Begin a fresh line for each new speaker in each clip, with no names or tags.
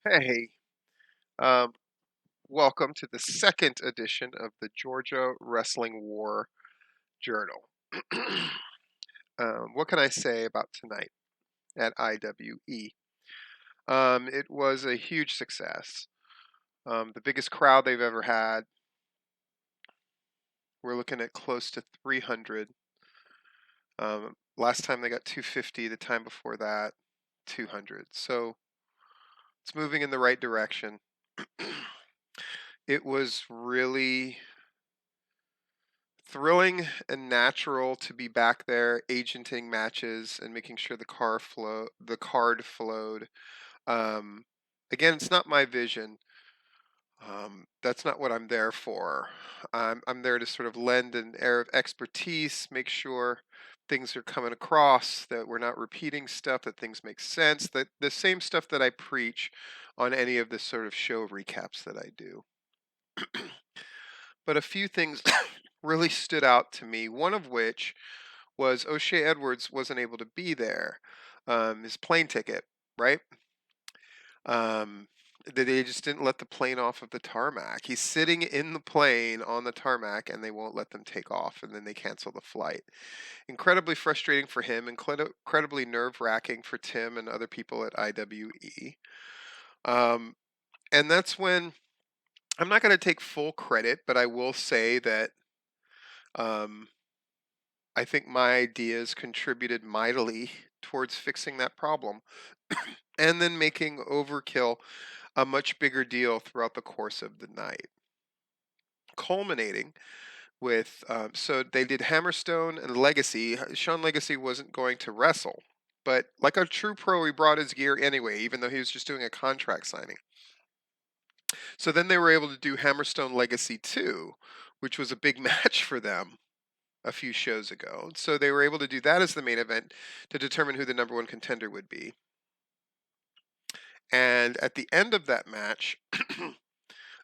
Hey, um, welcome to the second edition of the Georgia Wrestling War Journal. What can I say about tonight at IWE? It was a huge success. The biggest crowd they've ever had. We're looking at close to 300. Last time they got 250, the time before that, 200. So it's moving in the right direction. It was really thrilling and natural to be back there agenting matches and making sure the card flowed. Um, Again, it's not my vision. That's not what I'm there for. I'm there to sort of lend an air of expertise, make sure things are coming across, that we're not repeating stuff, that things make sense, that the same stuff that I preach on any of the sort of show recaps that I do. But a few things really stood out to me, one of which was O'Shea Edwards wasn't able to be there. His plane ticket, right? Um, that they just didn't let the plane off of the tarmac. He's sitting in the plane on the tarmac and they won't let them take off and then they cancel the flight. Incredibly frustrating for him, incredibly nerve wracking for Tim and other people at IWE. Um, and that's when I'm not going to take full credit, but I will say that um, I think my ideas contributed mightily towards fixing that problem and then making Overkill a much bigger deal throughout the course of the night. Culminating with, so they did Hammerstone and Legacy. Sean Legacy wasn't going to wrestle, but like a true pro, he brought his gear anyway, even though he was just doing a contract signing. So then they were able to do Hammerstone Legacy 2, which was a big match for them a few shows ago. So they were able to do that as the main event to determine who the number one contender would be. And at the end of that match,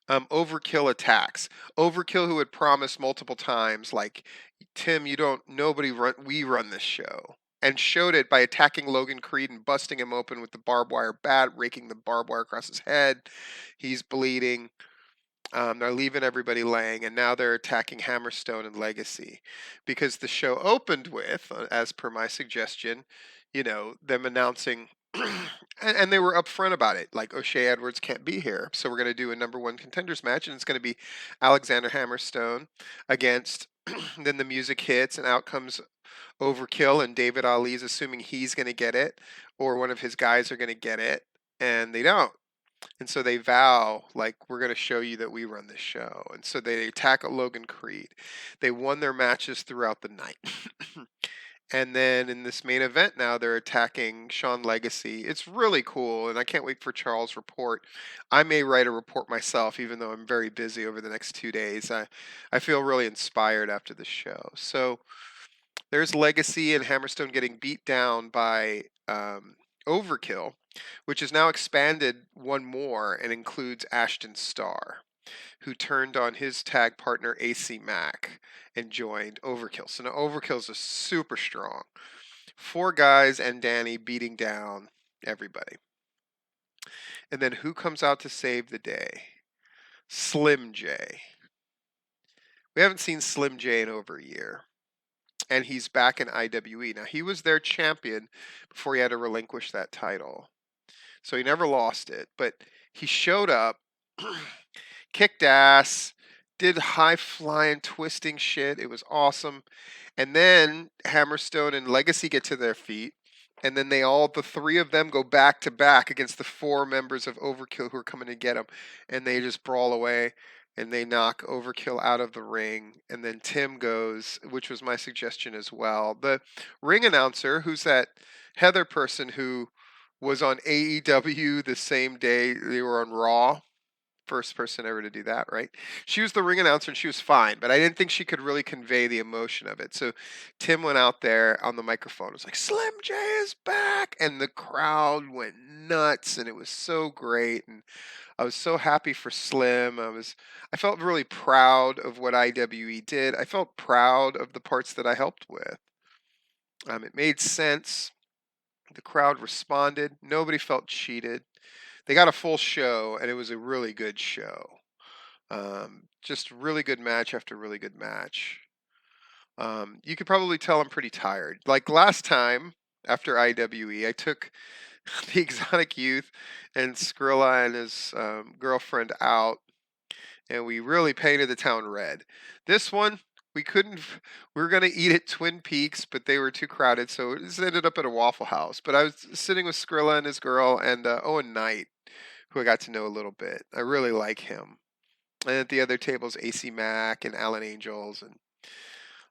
Overkill attacks. Overkill, who had promised multiple times, like, Tim, we run this show. And showed it by attacking Logan Creed and busting him open with the barbed wire bat, raking the barbed wire across his head. He's bleeding. They're leaving everybody laying, and now they're attacking Hammerstone and Legacy. Because the show opened with, as per my suggestion, them announcing, and they were upfront about it, like O'Shea Edwards can't be here, so we're going to do a number one contenders match, and it's going to be Alexander Hammerstone against, then the music hits, and out comes Overkill, and David Ali's assuming he's going to get it, or one of his guys are going to get it, and they don't. And so they vow, like, we're going to show you that we run this show. And so they attack Logan Creed. They won their matches throughout the night. And then in this main event now, they're attacking Sean Legacy. It's really cool, and I can't wait for Charles' report. I may write a report myself, even though I'm very busy over the next 2 days. I feel really inspired after the show. So there's Legacy and Hammerstone getting beat down by Overkill, which is now expanded one more and includes Ashton Starr, who turned on his tag partner AC Mack and joined Overkill. So now Overkill's a super strong. 4 guys and Danny beating down everybody. And then who comes out to save the day? Slim J. We haven't seen Slim J in over a year. And he's back in IWE. Now, he was their champion before he had to relinquish that title. So he never lost it, but he showed up, kicked ass, did high flying, twisting shit. It was awesome. And then Hammerstone and Legacy get to their feet. And then the 3 of them go back to back against the 4 members of Overkill who are coming to get them. And they just brawl away and they knock Overkill out of the ring. And then Tim goes, which was my suggestion as well. The ring announcer, who's that Heather person who was on AEW the same day they were on Raw. First person ever to do that, right? She was the ring announcer and she was fine, but I didn't think she could really convey the emotion of it. So Tim went out there on the microphone. It was like, Slim J is back. And the crowd went nuts and it was so great. And I was so happy for Slim. I felt really proud of what IWE did. I felt proud of the parts that I helped with. It made sense. The crowd responded. Nobody felt cheated. They got a full show, and it was a really good show. Just really good match after really good match. You could probably tell I'm pretty tired. Like last time after IWE, I took the Exotic Youth and Skrilla and his girlfriend out, and we really painted the town red. This one, we couldn't. We were gonna eat at Twin Peaks, but they were too crowded, so it just ended up at a Waffle House. But I was sitting with Skrilla and his girl and Owen Knight, who I got to know a little bit. I really like him. And at the other tables, AC Mack and Alan Angels, and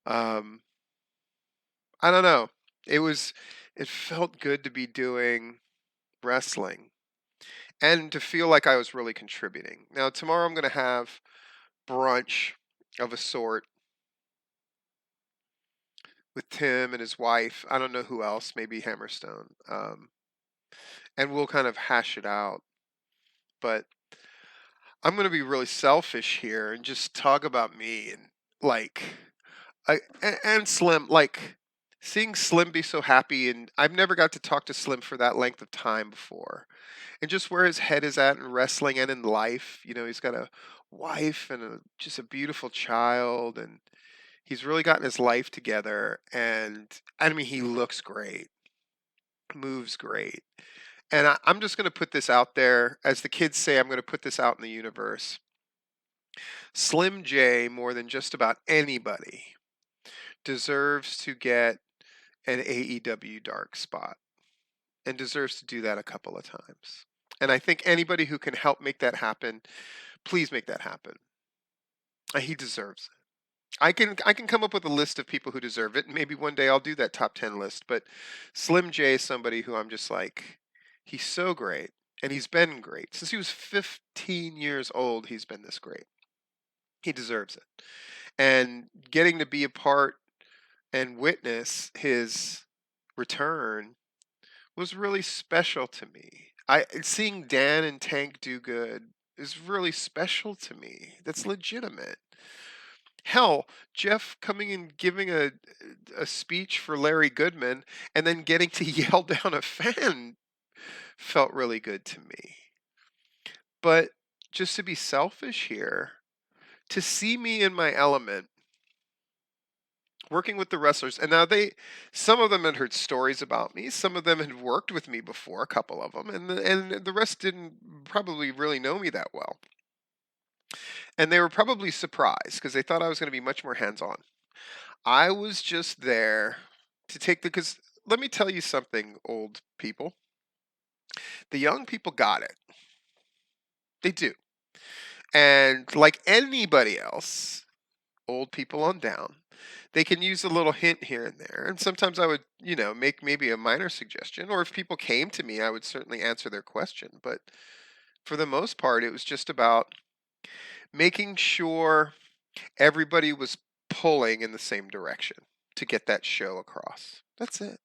um, I don't know. It was. It felt good to be doing wrestling and to feel like I was really contributing. Now tomorrow I'm going to have brunch of a sort with Tim and his wife. I don't know who else, maybe Hammerstone. And we'll kind of hash it out. But I'm going to be really selfish here and just talk about me and like, and Slim. Like seeing Slim be so happy, and I've never got to talk to Slim for that length of time before. And just where his head is at in wrestling and in life. You know, he's got a wife and just a beautiful child, and he's really gotten his life together. And I mean, he looks great, moves great. And I'm just going to put this out there. As the kids say, I'm going to put this out in the universe. Slim J, more than just about anybody, deserves to get an AEW dark spot and deserves to do that a couple of times. And I think anybody who can help make that happen, please make that happen. He deserves it. I can come up with a list of people who deserve it, and maybe one day I'll do that top 10 list. But Slim J is somebody who I'm just like, he's so great, and he's been great since he was 15 years old. He's been this great. He deserves it, and getting to be a part and witness his return was really special to me. Seeing Dan and Tank do good is really special to me. That's legitimate. Hell, Jeff coming and giving a speech for Larry Goodman and then getting to yell down a fan felt really good to me. But just to be selfish here, to see me in my element, working with the wrestlers, and now some of them had heard stories about me, some of them had worked with me before, a couple of them, and the rest didn't probably really know me that well. And they were probably surprised because they thought I was going to be much more hands-on. I was just there to take because let me tell you something, old people. The young people got it. They do. And like anybody else, old people on down, they can use a little hint here and there. And sometimes I would, make maybe a minor suggestion. Or if people came to me, I would certainly answer their question. But for the most part, it was just about making sure everybody was pulling in the same direction to get that show across. That's it.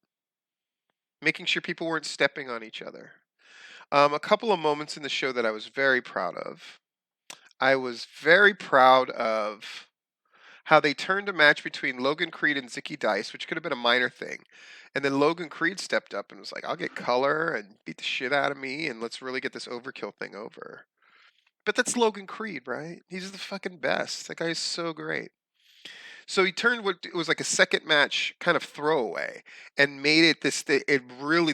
Making sure people weren't stepping on each other. A couple of moments in the show that I was very proud of. I was very proud of how they turned a match between Logan Creed and Zicky Dice, which could have been a minor thing. And then Logan Creed stepped up and was like, I'll get color and beat the shit out of me, and let's really get this overkill thing over. But that's Logan Creed, right? He's the fucking best. That guy is so great. So he turned what it was like a second match kind of throwaway and made it this. The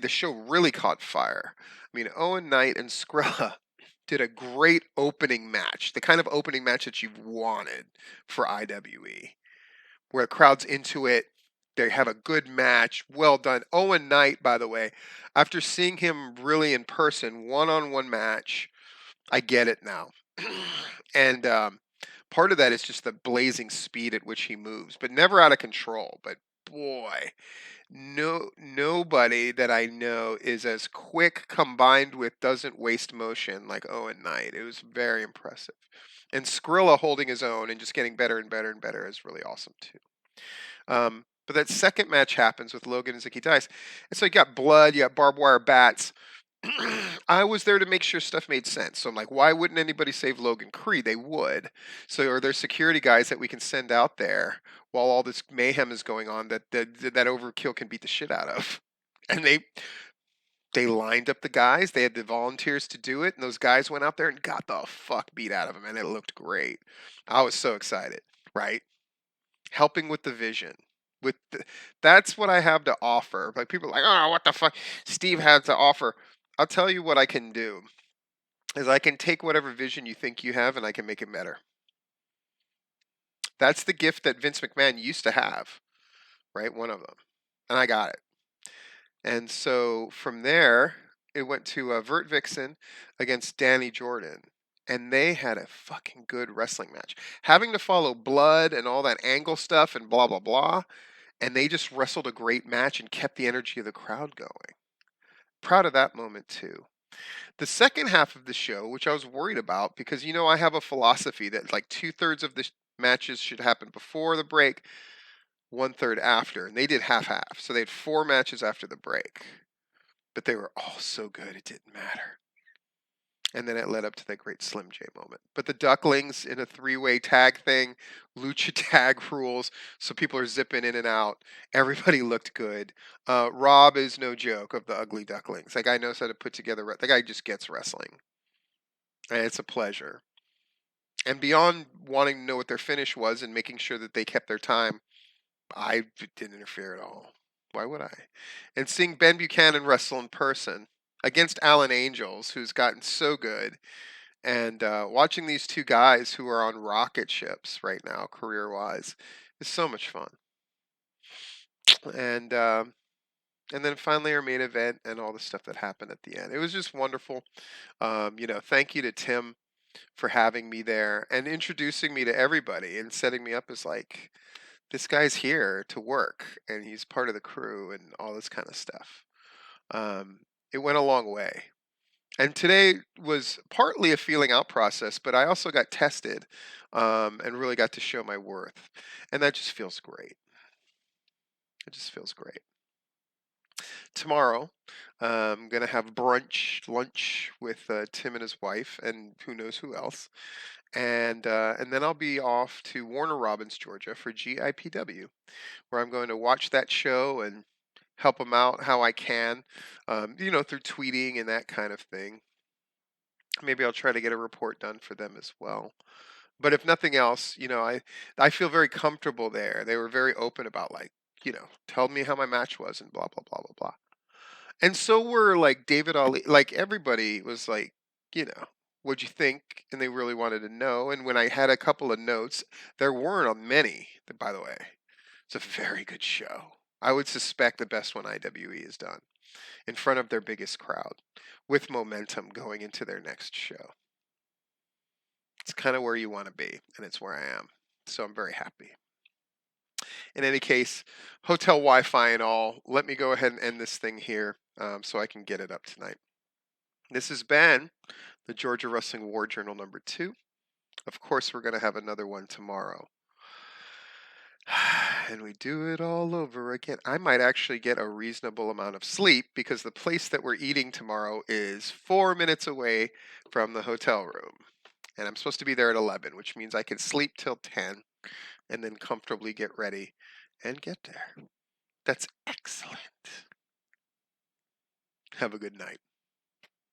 show really caught fire. I mean, Owen Knight and Skrilla did a great opening match, the kind of opening match that you've wanted for IWE, where the crowd's into it. They have a good match, well done. Owen Knight, by the way, after seeing him really in person, one-on-one match, I get it now. And part of that is just the blazing speed at which he moves, but never out of control. But boy, nobody that I know is as quick combined with doesn't waste motion like Owen Knight. It was very impressive. And Skrilla holding his own and just getting better and better and better is really awesome too. But that second match happens with Logan and Zicky Dice. And so you got blood, you got barbed wire bats. I was there to make sure stuff made sense. So I'm like, why wouldn't anybody save Logan Creed? They would. So are there security guys that we can send out there while all this mayhem is going on that overkill can beat the shit out of? And They lined up the guys. They had the volunteers to do it, and those guys went out there and got the fuck beat out of them, and it looked great. I was so excited, right? Helping with the vision. That's what I have to offer. Like people are like, oh, what the fuck Steve has to offer. I'll tell you what I can do is I can take whatever vision you think you have and I can make it better. That's the gift that Vince McMahon used to have, right? One of them. And I got it. And so from there, it went to Vert Vixen against Danny Jordan. And they had a fucking good wrestling match. Having to follow blood and all that angle stuff and blah, blah, blah. And they just wrestled a great match and kept the energy of the crowd going. Proud of that moment too. The second half of the show, which I was worried about because I have a philosophy that like 2/3 of the matches should happen before the break, 1/3 after, and they did half half. So they had 4 matches after the break, but they were all so good it didn't matter. And then it led up to that great Slim J moment. But the Ducklings in a 3-way tag thing, lucha tag rules, so people are zipping in and out. Everybody looked good. Rob is no joke of the Ugly Ducklings. That guy knows how to put together. That guy just gets wrestling, and it's a pleasure. And beyond wanting to know what their finish was and making sure that they kept their time, I didn't interfere at all. Why would I? And seeing Ben Buchanan wrestle in person against Alan Angels, who's gotten so good, and watching these two guys who are on rocket ships right now, career-wise, is so much fun. And then finally our main event and all the stuff that happened at the end. It was just wonderful. Thank you to Tim for having me there and introducing me to everybody and setting me up as like this guy's here to work and he's part of the crew and all this kind of stuff. It went a long way. And today was partly a feeling out process, but I also got tested and really got to show my worth. And that just feels great. It just feels great. Tomorrow, I'm going to have lunch with Tim and his wife, and who knows who else. And then I'll be off to Warner Robins, Georgia for GIPW, where I'm going to watch that show and help them out how I can, through tweeting and that kind of thing. Maybe I'll try to get a report done for them as well. But if nothing else, I feel very comfortable there. They were very open about like, tell me how my match was and blah blah blah blah blah. And so were like David Ali, like everybody was like, what'd you think? And they really wanted to know. And when I had a couple of notes, there weren't many, by the way. It's a very good show. I would suspect the best one IWE has done in front of their biggest crowd with momentum going into their next show. It's kind of where you want to be, and it's where I am. So I'm very happy. In any case, hotel Wi-Fi and all, let me go ahead and end this thing here so I can get it up tonight. This has been the Georgia Wrestling War Journal number 2. Of course, we're going to have another one tomorrow. And we do it all over again. I might actually get a reasonable amount of sleep because the place that we're eating tomorrow is 4 minutes away from the hotel room. And I'm supposed to be there at 11, which means I can sleep till 10 and then comfortably get ready and get there. That's excellent. Have a good night.